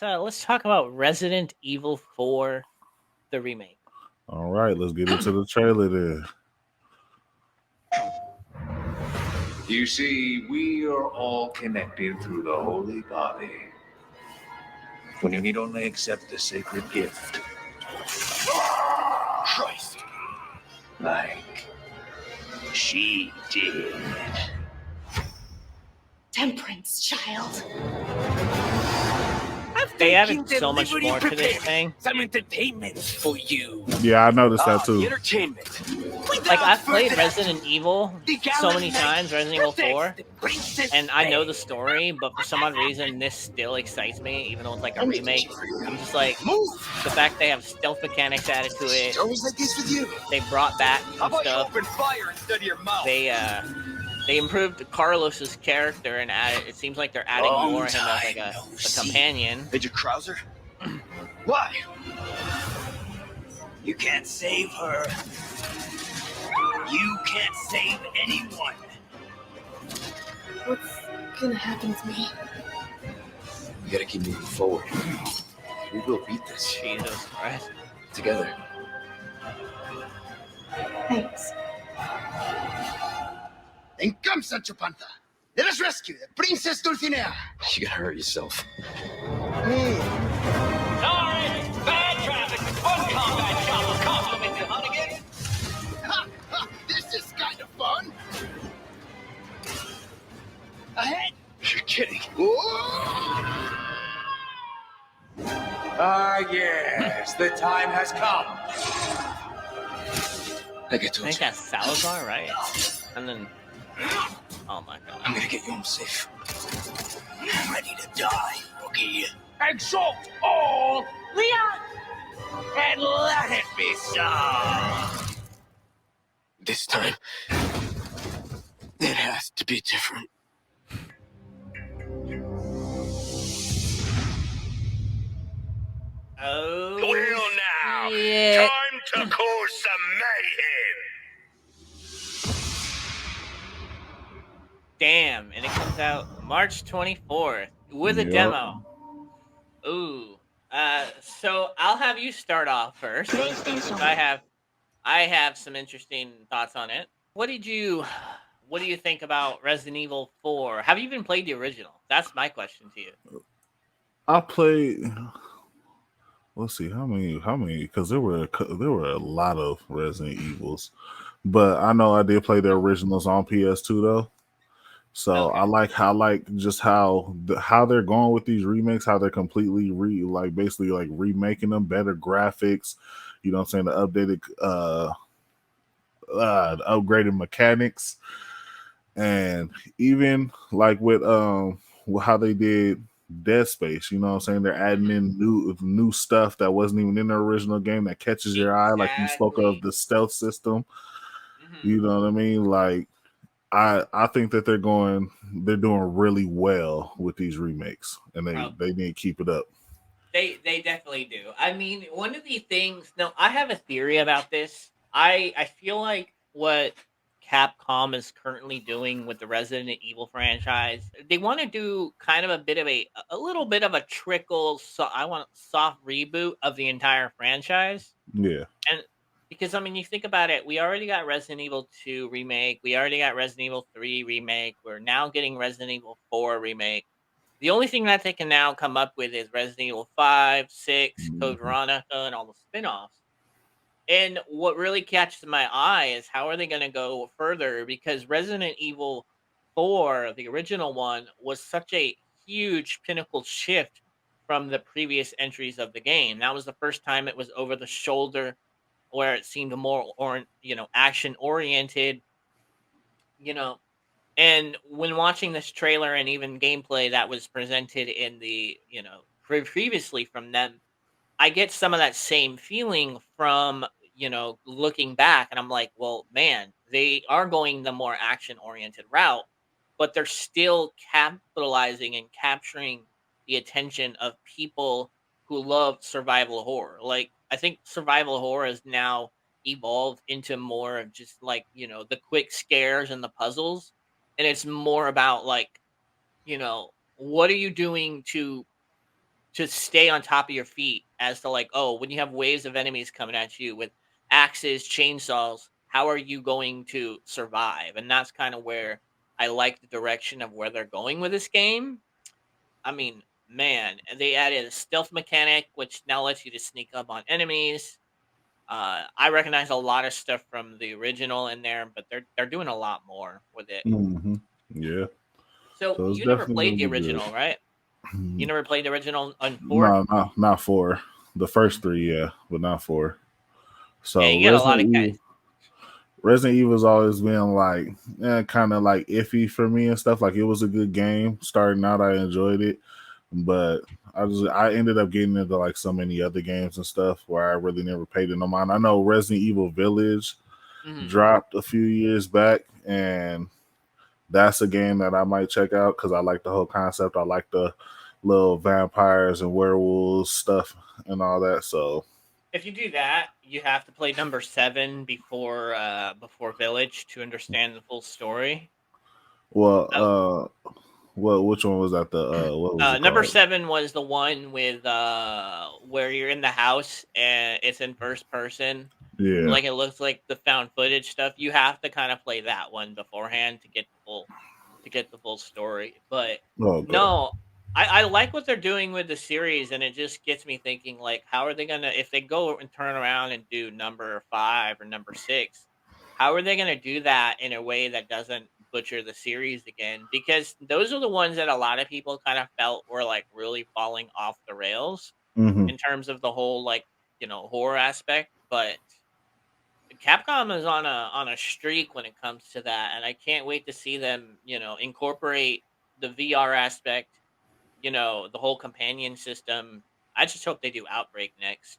Let's talk about Resident Evil 4, the remake. All right, let's get into the trailer then. You see, we are all connected through the holy body. When you need only accept the sacred gift. Christ! Like she did. Temperance, child. They added so much more to this thing. Some entertainment for you. Yeah, I noticed that The too. entertainment. Like, I've played Resident Evil so many times, Resident Evil 4, and I know the story, but for some odd reason, this still excites me, even though it's like a remake. I'm just like, the fact they have stealth mechanics added to it. Always like this with you. They brought back How some about you stuff. open fire instead of your mouth? They improved Carlos's character and added. It seems like they're adding more of him as like a companion. Major Krauser? Why? You can't save her. You can't save anyone. What's gonna happen to me? We gotta keep moving forward. We will beat this Jesus Christ. together. Thanks. Then come, Sancho Panza. Let us rescue the Princess Dulcinea. You gotta hurt yourself. Sorry, bad traffic. One combat shop will compliment the Hunnigan. Ha, ha, this is kind of fun. Ahead. You're kidding. Yes, the time has come. Like I I told think you, that's Salazar, right? And then, oh my god. I'm gonna get you home safe. I'm ready to die, okay? Exalt all Leon, and let it be so. This time, it has to be different. Oh. Well now, yeah. time to cause some mayhem. Damn, and it comes out March 24th with a Yep. demo. Ooh. So I'll have you start off first. I have some interesting thoughts on it. What do you think about Resident Evil 4? Have you even played the original? That's my question to you. I played. Let's see how many? Because there were a lot of Resident Evils, but I know I did play the originals on PS2 though. So Okay. I like just how they're going with these remakes, how they're completely basically like remaking them, better graphics, you know what I'm saying, the updated the upgraded mechanics, and even like with how they did Dead Space, you know what I'm saying, they're adding in new stuff that wasn't even in the original game that catches your eye, like you spoke of Exactly. the stealth system, Mhm. you know what I mean, like I think that they're doing really well with these remakes, and they need to keep it up. They definitely do. I mean, one of the things. No, I have a theory about this. I feel like what Capcom is currently doing with the Resident Evil franchise, they want to do kind of a bit of a little bit of a trickle. So I want soft reboot of the entire franchise. Yeah, And because I mean, you think about it, we already got Resident Evil 2 remake, we already got Resident Evil 3 remake, we're now getting Resident Evil 4 remake. The only thing that they can now come up with is Resident Evil 5, 6, Code Mhm. Veronica, and all the spin-offs. And what really catches my eye is how are they going to go further? Because Resident Evil 4, the original one, was such a huge pinnacle shift from the previous entries of the game. That was the first time it was over the shoulder, where it seemed more action oriented, you know. And when watching this trailer and even gameplay that was presented in the previously from them, I get some of that same feeling from looking back, and I'm like, well, man, they are going the more action oriented route, but they're still capitalizing and capturing the attention of people who love survival horror. Like, I think survival horror has now evolved into more of just like, the quick scares and the puzzles. And it's more about like, what are you doing to to stay on top of your feet as to like, oh, when you have waves of enemies coming at you with axes, chainsaws, how are you going to survive? And that's kind of where I like the direction of where they're going with this game. I mean, man, they added a stealth mechanic, which now lets you to sneak up on enemies. I recognize a lot of stuff from the original in there, but they're doing a lot more with it. Mm-hmm. Yeah. So So it's you never definitely played gonna the be good. original, right? You never played the original on four? No, not four. The first three, yeah, but not four. Yeah, So you get a lot of guys. Resident Evil's always been like kind of like iffy for me and stuff. Like it was a good game starting out, I enjoyed it, but I ended up getting into like so many other games and stuff where I really never paid it no mind. I know Resident Evil Village Mhm. dropped a few years back, and that's a game that I might check out because I like the whole concept. I like the little vampires and werewolves stuff and all that. So If you do that, you have to play number 7 before Village to understand the full story. Oh, well, which one was that? The what was it number called? 7 was the one with where you're in the house and it's in first person. Yeah. Like it looks like the found footage stuff. You have to kind of play that one beforehand to get the full story. But Okay. no, I like what they're doing with the series, and it just gets me thinking like, how are they gonna if they go and turn around and do number 5 or number 6? How are they gonna do that in a way that doesn't butcher the series again? Because those are the ones that a lot of people kind of felt were like really falling off the rails Hmm. in terms of the whole like horror aspect, but Capcom is on a streak when it comes to that, and I can't wait to see them, incorporate the VR aspect, the whole companion system. I just hope they do Outbreak next.